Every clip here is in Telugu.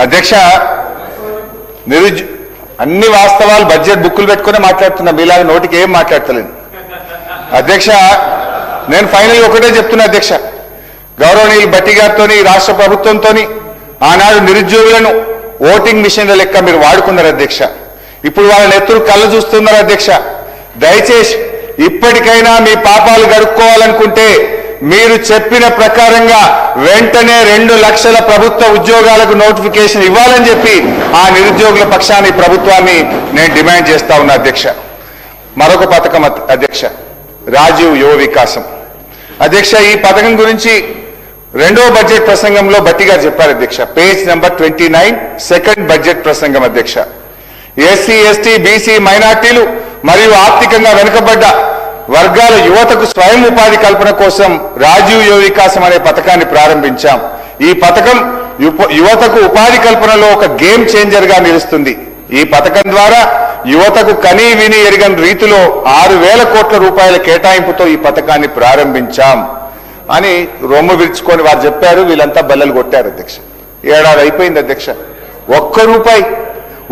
అధ్యక్ష అన్ని వాస్తవాలు బడ్జెట్ బుక్కులు పెట్టుకునే మాట్లాడుతున్నా, మీలాగా నోటికి ఏం మాట్లాడతలేదు అధ్యక్ష. నేను ఫైనల్ ఒకటే చెప్తున్నా అధ్యక్ష, గౌరవనీయులు భట్టి గారితో రాష్ట్ర ప్రభుత్వంతో ఆనాడు నిరుద్యోగులను ఓటింగ్ మిషన్ల లెక్క మీరు వాడుకున్నారు అధ్యక్ష. ఇప్పుడు వాళ్ళ నెత్తురు కళ్ళు చూస్తున్నారు అధ్యక్ష. దయచేసి ఇప్పటికైనా మీ పాపాలు గడుక్కోవాలనుకుంటే మీరు చెప్పిన ప్రకారంగా వెంటనే 2 లక్షల ప్రభుత్వ ఉద్యోగాలకు నోటిఫికేషన్ ఇవ్వాలని చెప్పి ఆ నిరుద్యోగుల పక్షాన్ని ప్రభుత్వాన్ని నేను డిమాండ్ చేస్తా ఉన్నా అధ్యక్ష. మరొక పథకం అధ్యక్ష, రాజీవ్ యువ వికాసం అధ్యక్ష. ఈ పథకం గురించి రెండో బడ్జెట్ ప్రసంగంలో భట్టి గారు చెప్పారు అధ్యక్ష. పేజ్ నెంబర్ 29 సెకండ్ బడ్జెట్ ప్రసంగం అధ్యక్ష. ఎస్సీ ఎస్టీ బీసీ మైనార్టీలు మరియు ఆర్థికంగా వెనుకబడ్డ వర్గాల యువతకు స్వయం ఉపాధి కల్పన కోసం రాజీవ్ యువ వికాసం అనే పథకాన్ని ప్రారంభించాం. ఈ పథకం యువతకు ఉపాధి కల్పనలో ఒక గేమ్ చేంజర్ గా నిలుస్తుంది. ఈ పథకం ద్వారా యువతకు కనీ విని ఎరగని రీతిలో 6,000 కోట్ల రూపాయల కేటాయింపుతో ఈ పథకాన్ని ప్రారంభించాం అని రొమ్ము విరుచుకొని వారు చెప్పారు. వీళ్ళంతా బల్లలు కొట్టారు అధ్యక్ష. ఏడాది అయిపోయింది అధ్యక్ష. ₹1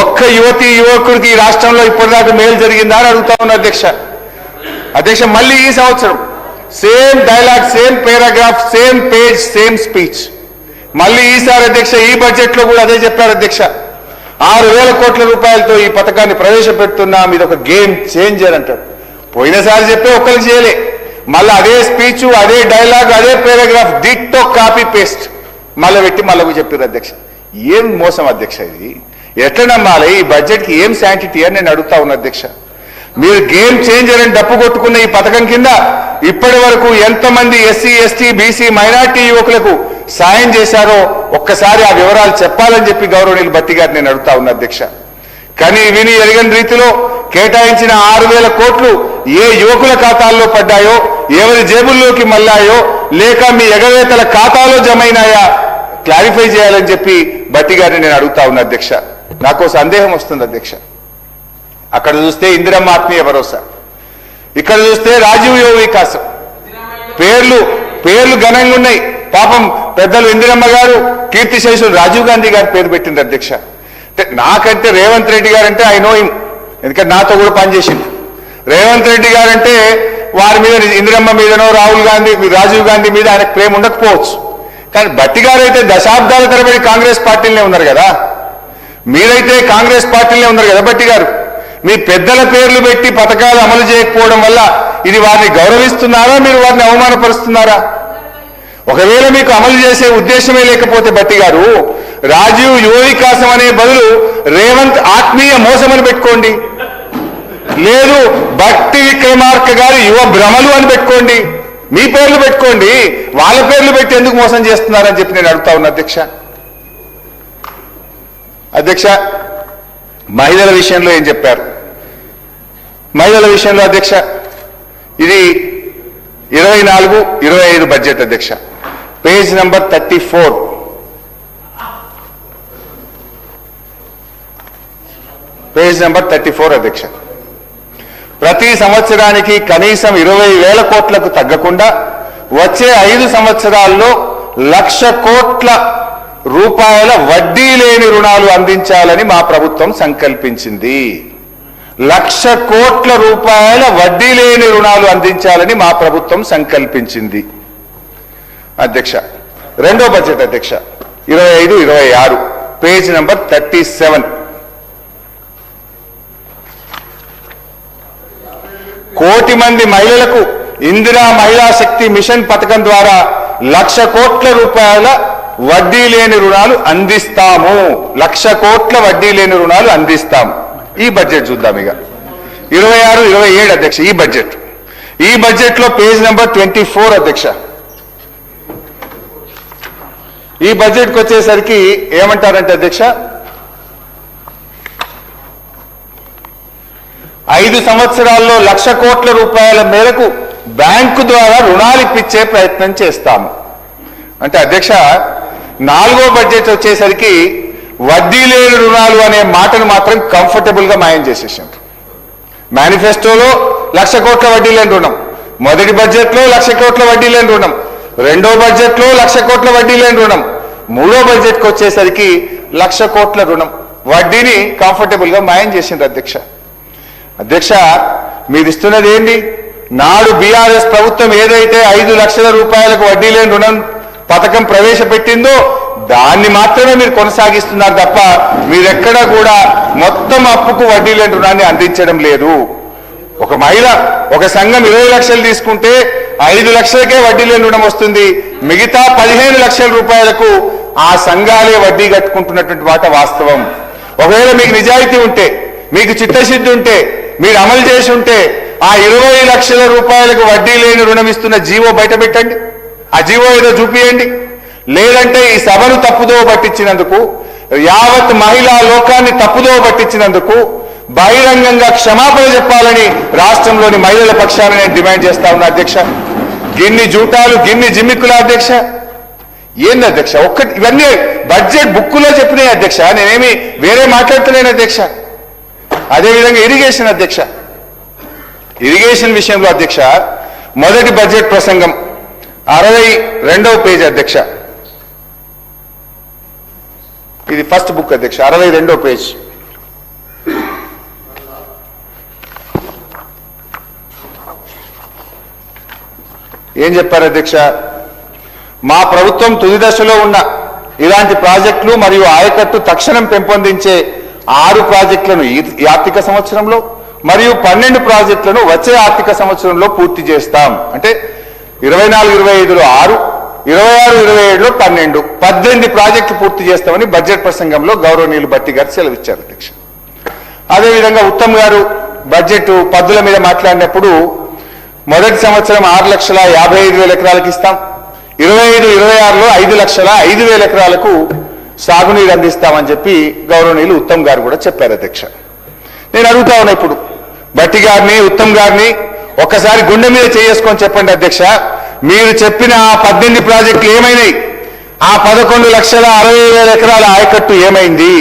ఒక్క యువతి యువకుడికి ఈ రాష్ట్రంలో ఇప్పటిదాకా మేలు జరిగిందా అని అడుగుతా ఉన్నా అధ్యక్ష. అధ్యక్ష మళ్ళీ ఈ సంవత్సరం same dialogue, same paragraph, same page, same speech. మళ్ళీ ఈసారి అధ్యక్ష ఈ బడ్జెట్ లో కూడా అదే చెప్పారు అధ్యక్ష. 6,000 కోట్ల రూపాయలతో ఈ పథకాన్ని ప్రవేశపెడుతున్నాం, ఇది ఒక గేమ్ చేంజర్ అంటారు. పోయినసారి చెప్పే ఒక్కరికి చేయలే, మళ్ళీ అదే స్పీచ్, అదే డైలాగ్, అదే పారాగ్రాఫ్ డిట్టో కాపీ పేస్ట్ మళ్ళీ పెట్టి మళ్ళీ చెప్పారు అధ్యక్ష. ఏం మోసం అధ్యక్ష ఇది? ఎట్లా నమ్మాలి? ఈ బడ్జెట్కి ఏం శాంటిటీ అని నేను అడుగుతా ఉన్నా అధ్యక్ష. మీరు గేమ్ చేంజర్ అని డప్పు కొట్టుకున్న ఈ పథకం కింద ఇప్పటి వరకు ఎంతమంది ఎస్సీ ఎస్టీ బీసీ మైనార్టీ యువకులకు సాయం చేశారో ఒక్కసారి ఆ వివరాలు చెప్పాలని చెప్పి గౌరవనీయులు భట్టి గారు నేను అడుగుతా ఉన్నా అధ్యక్ష. కానీ విని ఎరగని రీతిలో కేటాయించిన 6,000 కోట్లు ఏ యువకుల ఖాతాల్లో పడ్డాయో, ఎవరి జేబుల్లోకి మళ్ళాయో, లేక మీ ఎగవేతల ఖాతాలో జమైనాయా క్లారిఫై చేయాలని చెప్పి భట్టి గారిని నేను అడుగుతా ఉన్నా అధ్యక్ష. నాకు సందేహం వస్తుంది అధ్యక్ష. అక్కడ చూస్తే ఇందిరమ్మ ఆత్మీయ భరోసా, ఇక్కడ చూస్తే రాజీవ్ యువ వికాసం, పేర్లు ఘనంగా ఉన్నాయి. పాపం పెద్దలు ఇందిరమ్మ గారు, కీర్తిశేషులు రాజీవ్ గాంధీ గారు పేరు పెట్టింది అధ్యక్ష. నాకంటే Revanth Reddy guarantee I know him, ఎందుకంటే నాతో కూడా పనిచేసింది. రేవంత్ రెడ్డి గారంటే వారి మీద, ఇందిరమ్మ మీదనో రాజీవ్ గాంధీ మీద ఆయనకు ప్రేమ ఉండకపోవచ్చు. కానీ భట్టి గారు అయితే దశాబ్దాల తరబడి కాంగ్రెస్ పార్టీలనే ఉన్నారు కదా. మీరైతే కాంగ్రెస్ పార్టీలనే ఉన్నారు కదా భట్టి గారు. మీ పెద్దల పేర్లు పెట్టి పథకాలు అమలు చేయకపోవడం వల్ల ఇది వారిని గౌరవిస్తున్నారా, మీరు వారిని అవమానపరుస్తున్నారా? ఒకవేళ మీకు అమలు చేసే ఉద్దేశమే లేకపోతే భట్టి గారు, రాజీవ్ యువ వికాసం అనే బదులు రేవంత్ ఆత్మీయ మోసం అని పెట్టుకోండి, లేదు భట్టి విక్రమార్క గారి యువ భ్రమలు అని పెట్టుకోండి. మీ పేర్లు పెట్టుకోండి, వాళ్ళ పేర్లు పెట్టి ఎందుకు మోసం చేస్తున్నారని చెప్పి నేను అడుగుతా ఉన్నా అధ్యక్ష. అధ్యక్ష మహిళల విషయంలో ఏం చెప్పారు? మహిళల విషయంలో అధ్యక్ష ఇది 24-25 బడ్జెట్ అధ్యక్ష. పేజ్ నెంబర్ 34 అధ్యక్ష. ప్రతి సంవత్సరానికి కనీసం 20,000 కోట్లకు తగ్గకుండా వచ్చే 5 సంవత్సరాల్లో 1,00,000 కోట్ల రూపాయల వడ్డీ లేని రుణాలు అందించాలని మా ప్రభుత్వం సంకల్పించింది. 1,00,000 కోట్ల రూపాయల వడ్డీ లేని రుణాలు అందించాలని మా ప్రభుత్వం సంకల్పించింది అధ్యక్ష. రెండో బడ్జెట్ అధ్యక్ష 25-26 పేజ్ నెంబర్ 37. కోటి మంది మహిళలకు ఇందిరా మహిళా శక్తి మిషన్ పథకం ద్వారా 1,00,000 కోట్ల రూపాయల వడ్డీ లేని రుణాలు అందిస్తాము. 1,00,000 కోట్ల వడ్డీ లేని రుణాలు అందిస్తాము. ఈ బడ్జెట్ చూద్దాం ఇక 26-27 అధ్యక్ష. ఈ బడ్జెట్ లో పేజ్ నెంబర్ 24 అధ్యక్ష. ఈ బడ్జెట్కి వచ్చేసరికి ఏమంటారంటే అధ్యక్ష, 5 సంవత్సరాల్లో 1,00,000 కోట్ల రూపాయల మేరకు బ్యాంకు ద్వారా రుణాలు ఇప్పించే ప్రయత్నం చేస్తాము అంటే అధ్యక్ష, 4వ బడ్జెట్ వచ్చేసరికి వడ్డీ లేని రుణాలు అనే మాటను మాత్రం కంఫర్టబుల్ గా మాయం చేసేసారు. మేనిఫెస్టోలో 1,00,000 కోట్ల వడ్డీ లేని రుణం, మొదటి బడ్జెట్ లో 1,00,000 కోట్ల వడ్డీ లేని రుణం, రెండో బడ్జెట్ లో 1,00,000 కోట్ల వడ్డీ లేని రుణం, మూడో బడ్జెట్కి వచ్చేసరికి 1,00,000 కోట్ల రుణం వడ్డీని కంఫర్టబుల్ గా మాయం చేసిండ్రు అధ్యక్ష. అధ్యక్ష, మీరు ఇస్తున్నది ఏంటి? నాడు బీఆర్ఎస్ ప్రభుత్వం ఏదైతే 5 లక్షల రూపాయలకు వడ్డీ లేని రుణం పథకం ప్రవేశపెట్టిందో దాన్ని మాత్రమే మీరు కొనసాగిస్తున్నారు తప్ప మీరెక్కడా కూడా మొత్తం అప్పుకు వడ్డీ లేని రుణాన్ని అందించడం లేదు. ఒక మహిళ ఒక సంఘం 20 లక్షలు తీసుకుంటే 5 లక్షలకే వడ్డీ లేని రుణం వస్తుంది. మిగతా 15 లక్షల రూపాయలకు ఆ సంఘాలే వడ్డీ కట్టుకుంటున్నటువంటి మాట వాస్తవం. ఒకవేళ మీకు నిజాయితీ ఉంటే, మీకు చిత్తశుద్ధి ఉంటే, మీరు అమలు చేసి ఉంటే ఆ 20 లక్షల రూపాయలకు వడ్డీ లేని రుణం ఇస్తున్న జీవో బయట పెట్టండి. ఆ జీవో ఏదో చూపియండి. లేదంటే ఈ సభను తప్పుదోవ పట్టించినందుకు, యావత్ మహిళా లోకాన్ని తప్పుదోవ పట్టించినందుకు బహిరంగంగా క్షమాపణ చెప్పాలని రాష్ట్రంలోని మహిళల పక్షాన నేను డిమాండ్ చేస్తా ఉన్నా అధ్యక్ష. గిన్ని జూటాలు, గిన్ని జిమ్మిక్కుల అధ్యక్ష. ఏంది అధ్యక్ష? ఇవన్నీ బడ్జెట్ బుక్కులో చెప్పినాయి అధ్యక్ష. నేనేమి వేరే మాట్లాడుతున్నాను అధ్యక్ష. అదేవిధంగా ఇరిగేషన్ అధ్యక్ష. ఇరిగేషన్ విషయంలో అధ్యక్ష, మొదటి బడ్జెట్ ప్రసంగం 62వ పేజీ అధ్యక్ష. ఇది ఫస్ట్ బుక్ అధ్యక్ష, 62వ పేజ్. ఏం చెప్పారు అధ్యక్ష? మా ప్రభుత్వం తుది దశలో ఉన్న ఇలాంటి ప్రాజెక్టులు మరియు ఆయకట్టు తక్షణం పెంపొందించే 6 ప్రాజెక్టులను ఈ ఆర్థిక సంవత్సరంలో మరియు 12 ప్రాజెక్టులను వచ్చే ఆర్థిక సంవత్సరంలో పూర్తి చేస్తాం. అంటే 24-25లో 6, 26-27లో 12, 18 ప్రాజెక్టులు పూర్తి చేస్తామని బడ్జెట్ ప్రసంగంలో గౌరవనీయులు భట్టి గారు సెలవిచ్చారు అధ్యక్ష. అదేవిధంగా ఉత్తమ్ గారు బడ్జెట్ పద్దుల మీద మాట్లాడినప్పుడు మొదటి సంవత్సరం 6,55,000 ఎకరాలకు ఇస్తాం, 25-26లో 5,05,000 ఎకరాలకు సాగునీరు అందిస్తామని చెప్పి గౌరవనీయులు ఉత్తమ్ గారు కూడా చెప్పారు అధ్యక్ష. నేను అడుగుతా ఉన్నా ఇప్పుడు భట్టి గారిని, ఉత్తమ్ గారిని ఒక్కసారి గుండె మీద చేసుకొని చెప్పండి అధ్యక్ష, మీరు చెప్పిన ఆ 18 ప్రాజెక్టులు ఏమైనాయి? ఆ 11,60,000 ఎకరాల ఆయకట్టు ఏమైంది?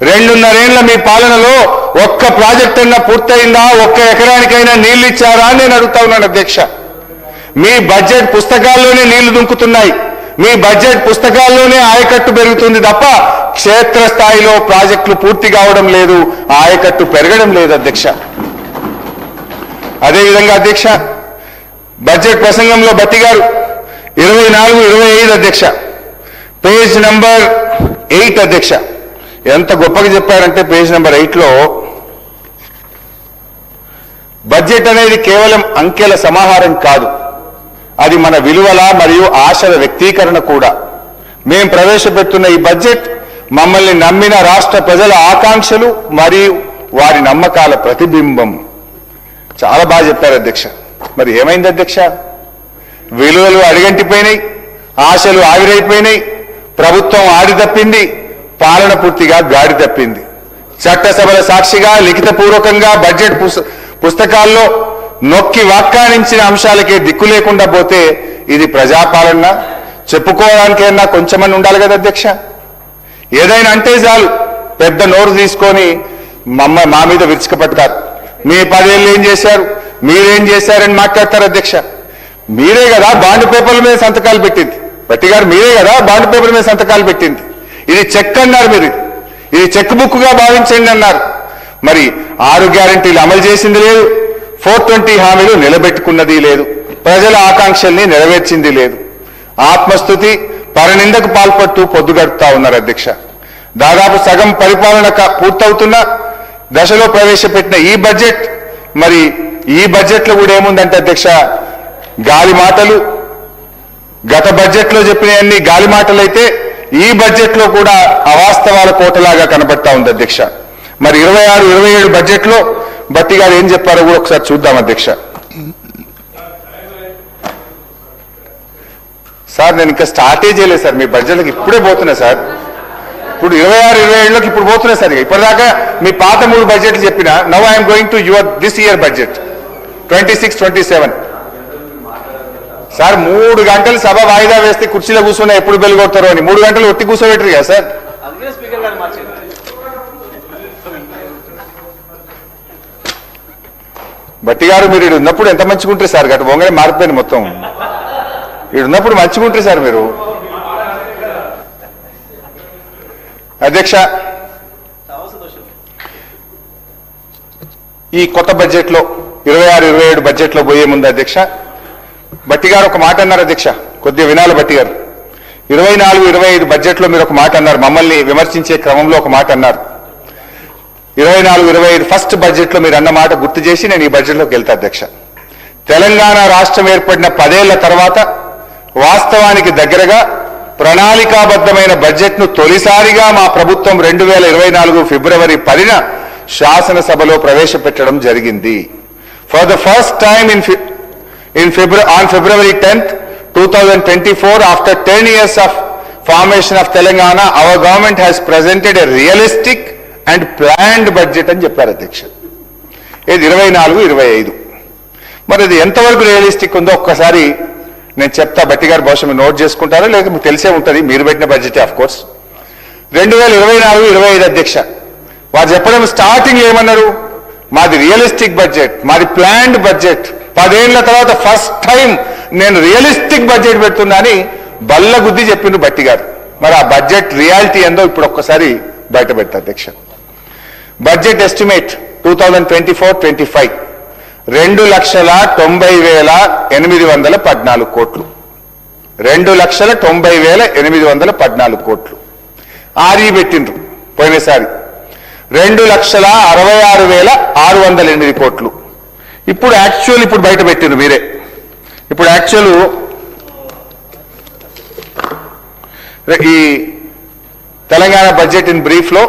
2.5 ఏళ్ల మీ పాలనలో ఒక్క ప్రాజెక్ట్ అయినా పూర్తయిందా? ఒక్క ఎకరానికైనా నీళ్లు ఇచ్చారా అని నేను అడుగుతా ఉన్నాను అధ్యక్ష. మీ బడ్జెట్ పుస్తకాల్లోనే నీళ్లు దుంకుతున్నాయి, మీ బడ్జెట్ పుస్తకాల్లోనే ఆయకట్టు పెరుగుతుంది తప్ప క్షేత్రస్థాయిలో ప్రాజెక్టులు పూర్తి కావడం లేదు, ఆయకట్టు పెరగడం లేదు అధ్యక్ష. అదేవిధంగా అధ్యక్ష, బడ్జెట్ ప్రసంగంలో భట్టి గారు 24-25 అధ్యక్ష, పేజ్ నంబర్ 8 అధ్యక్ష, ఎంత గొప్పగా చెప్పారంటే పేజ్ నంబర్ 8లో బడ్జెట్ అనేది కేవలం అంకెల సమాహారం కాదు, అది మన విలువల మరియు ఆశల వ్యక్తీకరణ కూడా. మేము ప్రవేశపెడుతున్న ఈ బడ్జెట్ మమ్మల్ని నమ్మిన రాష్ట్ర ప్రజల ఆకాంక్షలు మరియు వారి నమ్మకాల ప్రతిబింబం. చాలా బాగా చెప్పారు అధ్యక్ష. మరి ఏమైంది అధ్యక్ష? విలువలు అడిగంటిపోయినాయి, ఆశలు ఆవిరైపోయినాయి, ప్రభుత్వం ఆడి తప్పింది, పాలన పూర్తిగా గాడి తప్పింది. చట్టసభల సాక్షిగా లిఖితపూర్వకంగా బడ్జెట్ పుస్తకాల్లో నొక్కి వ్యాఖ్యానించిన అంశాలకే దిక్కు లేకుండా పోతే ఇది ప్రజాపాలన చెప్పుకోవడానికైనా కొంచెమని ఉండాలి కదా అధ్యక్ష. ఏదైనా అంటే చాలు పెద్ద నోరు తీసుకొని మా మీద విరుచుకుపడతారు. మీ 10 ఏళ్ళు ఏం చేశారు, మీరేం చేశారని మాట్లాడతారు అధ్యక్ష. మీరే కదా బాండ్ పేపర్ల మీద సంతకాలు పెట్టింది, భట్టి గారు మీరే కదా బాండ్ పేపర్ల మీద సంతకాలు పెట్టింది. ఇది చెక్ అన్నారు, మీరు ఇది చెక్ బుక్ గా భావించండి అన్నారు. మరి 6 గ్యారంటీలు అమలు చేసింది లేదు, 420 హామీలు నిలబెట్టుకున్నది లేదు, ప్రజల ఆకాంక్షల్ని నెరవేర్చింది లేదు. ఆత్మస్తుతి పరనిందకు పాల్పడుతూ పొద్దుగడుపుతా ఉన్నారు అధ్యక్ష. దాదాపు సగం పరిపాలన పూర్తవుతున్న దశలో ప్రవేశపెట్టిన ఈ బడ్జెట్, మరి ఈ బడ్జెట్ లో కూడా ఏముందంటే అధ్యక్ష, గాలి మాటలు. గత బడ్జెట్ లో చెప్పినవన్నీ గాలి మాటలైతే ఈ బడ్జెట్ లో కూడా అవాస్తవాల కోటలాగా కనబడతా ఉంది అధ్యక్ష. మరి 26-27 బడ్జెట్ లో భట్టి గారు ఏం చెప్పారో కూడా ఒకసారి చూద్దాం అధ్యక్ష. సార్ నేను ఇంకా స్టార్టే చేయలేదు సార్, మీ బడ్జెట్లకు ఇప్పుడే పోతున్నా సార్. ఇప్పుడు 26-27లోకి ఇప్పుడు పోతున్నా సార్. ఇప్పటిదాకా మీ పాత 3 బడ్జెట్లు చెప్పిన, now I'm going to your this year budget 26-27. Sir 3 గంటలు సభ వాయిదా వేస్తే కుర్చీలో కూర్చున్నా ఎప్పుడు బెల్ కొడతారో అని 3 గంటలు ఒట్టి కూర్చోబెట్టరు కదా సార్. భట్టి గారు మీరు ఇక్కడ ఉన్నప్పుడు ఎంత మంచిగుంటారు సార్, గట్టు బొంగనే మారిపోయింది మొత్తం. ఇక్కడ ఉన్నప్పుడు మంచిగుంటారు సార్ మీరు. అధ్యక్ష, ఈ కొత్త బడ్జెట్లో 26-27 బడ్జెట్లో పోయే ముందు అధ్యక్ష, భట్టి గారు ఒక మాట అన్నారు అధ్యక్ష, కొద్దిగా వినాలి భట్టి గారు. 24-25 బడ్జెట్లో మీరు ఒక మాట అన్నారు, మమ్మల్ని విమర్శించే క్రమంలో ఒక మాట అన్నారు. 24-25 ఫస్ట్ బడ్జెట్లో మీరు అన్న మాట గుర్తు చేసి నేను ఈ బడ్జెట్లోకి వెళ్తా అధ్యక్ష. తెలంగాణ రాష్ట్రం ఏర్పడిన 10 ఏళ్ల తర్వాత వాస్తవానికి దగ్గరగా ప్రణాళికాబద్ధమైన బడ్జెట్ను తొలిసారిగా మా ప్రభుత్వం 2024 ఫిబ్రవరి 10న శాసనసభలో ప్రవేశపెట్టడం జరిగింది. For the first time on February 10th, 2024, after 10 years of formation of Telangana, our government has presented a realistic and planned budget అని చెప్పారు అధ్యక్ష. ఇది 24-25. మరి అది ఎంతవరకు రియలిస్టిక్ ఉందో ఒక్కసారి నేను చెప్తా, భట్టి గారు బహుశా మీరు నోట్ చేసుకుంటారో లేదా మీకు తెలిసే ఉంటుంది, మీరు పెట్టిన బడ్జెట్ ఆఫ్ కోర్స్. 2024-25 అధ్యక్ష, వారు చెప్పడం స్టార్టింగ్ ఏమన్నారు, మాది రియలిస్టిక్ బడ్జెట్, మాది ప్లాన్డ్ బడ్జెట్, 10 ఏళ్ల తర్వాత ఫస్ట్ టైం నేను రియలిస్టిక్ బడ్జెట్ పెడుతున్నా అని బల్లగుద్ది చెప్పిండు భట్టి గారు. మరి ఆ బడ్జెట్ రియాలిటీ ఏందో ఇప్పుడు ఒక్కసారి బయట పెడతా అధ్యక్ష. బడ్జెట్ ఎస్టిమేట్ 2024-25 2,90,814 కోట్లు. 2,90,814 కోట్లు. ఆర్ఈ పెట్టిండ్రు పోయినసారి 2,66,608 కోట్లు. ఇప్పుడు యాక్చువల్ ఇప్పుడు బయట పెట్టిండ్రు మీరే. ఇప్పుడు యాక్చువల్ ఈ తెలంగాణ బడ్జెట్ ఇన్ బ్రీఫ్ లో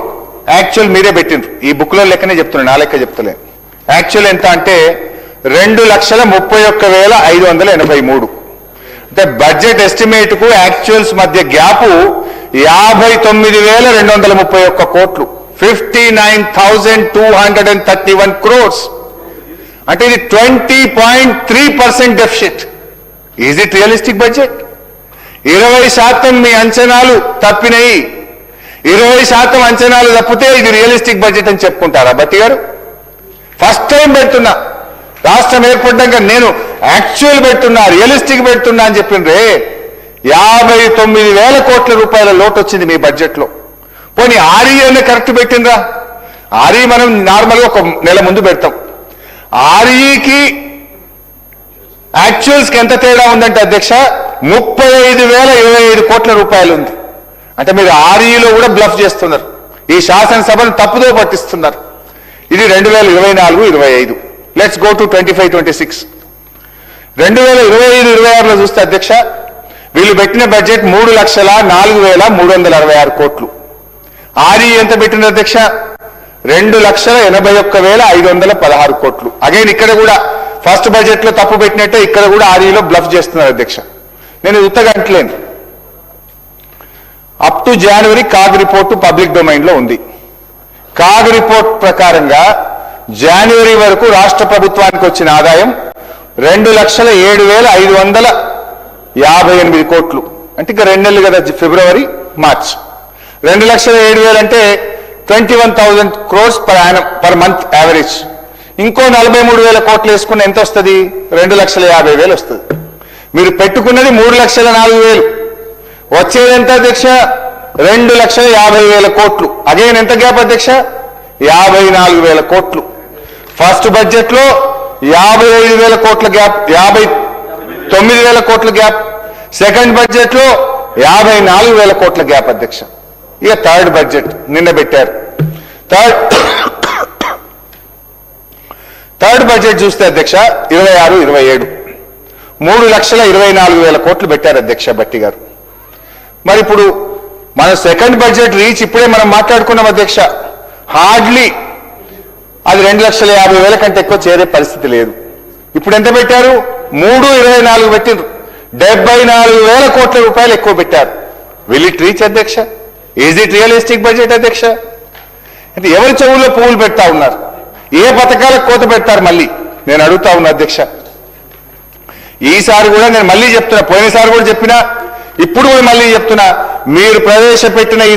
యాక్చువల్ మీరే పెట్టిండ్రు. ఈ బుక్ లో లెక్కనే చెప్తున్నాను, నా లెక్క చెప్తలే. యాక్చువల్ ఎంత అంటే 2,31,583. అంటే బడ్జెట్ ఎస్టిమేట్ కు యాక్చువల్స్ మధ్య గ్యాప్ 59,231 కోట్లు, 59,231 crores. అంటే ఇది 20.3% deficit. Is it realistic budget? 20% మీ అంచనాలు తప్పినాయి. 20% అంచనాలు తప్పితే ఇది రియలిస్టిక్ బడ్జెట్ అని చెప్పుకుంటారా భట్టి గారు? ఫస్ట్ టైం పెడుతున్నా, రాష్ట్రం ఏర్పడ్డాక నేను యాక్చువల్ పెడుతున్నా, రియలిస్టిక్ పెడుతున్నా అని చెప్పిండ్రే. 59,000 కోట్ల రూపాయల లోటు వచ్చింది మీ బడ్జెట్లో. పోనీ ఆర్ఈ అనే కరెక్ట్ పెట్టిండ్రా? ఆర్ఈ మనం నార్మల్గా ఒక నెల ముందు పెడతాం. ఆర్ఈకి యాక్చువల్స్కి ఎంత తేడా ఉందంటే అధ్యక్ష, 35,025 కోట్ల రూపాయలు ఉంది. అంటే మీరు ఆర్ఈలో కూడా బ్లఫ్ చేస్తున్నారు, ఈ శాసనసభను తప్పుదో పట్టిస్తున్నారు. ఇది 2024-25. Let's go to 25-26. 2025-26లో చూస్తే అధ్యక్ష, వీళ్ళు పెట్టిన బడ్జెట్ 3,04,366 కోట్లు. ఆర్ఈ ఎంత పెట్టిన అధ్యక్ష? 2,81,516 కోట్లు. అగైన్ ఇక్కడ కూడా ఫస్ట్ బడ్జెట్ లో తప్పు పెట్టినట్టే ఇక్కడ కూడా ఆర్ఈలో బ్లఫ్ చేస్తున్నారు అధ్యక్ష. నేను ఉత్తగా అంటలేను. Up to January CAG report public domain లో ఉంది. కాగ్ రిపోర్ట్ ప్రకారంగా జనవరి వరకు రాష్ట్ర ప్రభుత్వానికి వచ్చిన ఆదాయం 2,07,558 కోట్లు. అంటే ఇంకా 2 నెలలు కదా, ఫిబ్రవరి మార్చ్. 2,07,000 అంటే 21,000 crores పర్ మంత్ యావరేజ్. ఇంకో 43,000 కోట్లు వేసుకున్న ఎంత వస్తుంది? 2,50,000 వస్తుంది. మీరు పెట్టుకున్నది 3,04,000, వచ్చేది ఎంత అధ్యక్ష? 2,50,000 కోట్లు. అగైన్ ఎంత గ్యాప్ అధ్యక్ష? 54,000 కోట్లు. ఫస్ట్ బడ్జెట్ లో 55,000 కోట్ల గ్యాప్, 59,000 కోట్ల గ్యాప్. సెకండ్ బడ్జెట్ లో 54,000 కోట్ల గ్యాప్ అధ్యక్ష. ఇక థర్డ్ బడ్జెట్ నిన్న పెట్టారు. థర్డ్ బడ్జెట్ చూస్తే అధ్యక్ష 26-27 3,24,000 కోట్లు పెట్టారు అధ్యక్ష భట్టి గారు. మరి ఇప్పుడు మన సెకండ్ బడ్జెట్ రీచ్ ఇప్పుడే మనం మాట్లాడుకున్నాం అధ్యక్ష. హార్డ్లీ అది 2,50,000 కంటే ఎక్కువ చేరే పరిస్థితి లేదు. ఇప్పుడు ఎంత పెట్టారు? 3,24 పెట్టిండ్రు. 74,000 కోట్ల రూపాయలు ఎక్కువ పెట్టారు. విల్ ఇట్ రీచ్ అధ్యక్ష? ఈజ్ ఇట్ రియలిస్టిక్ బడ్జెట్ అధ్యక్ష? అంటే ఎవరి చెవుల్లో పువ్వులు పెడతా ఉన్నారు? ఏ పథకాలకు కోత పెడతారు మళ్ళీ నేను అడుగుతా ఉన్నా అధ్యక్ష. ఈసారి కూడా నేను మళ్ళీ చెప్తున్నా, పోయినసారి కూడా చెప్పినా, ఇప్పుడు కూడా మళ్ళీ చెప్తున్నా, మీరు ప్రవేశపెట్టిన ఈ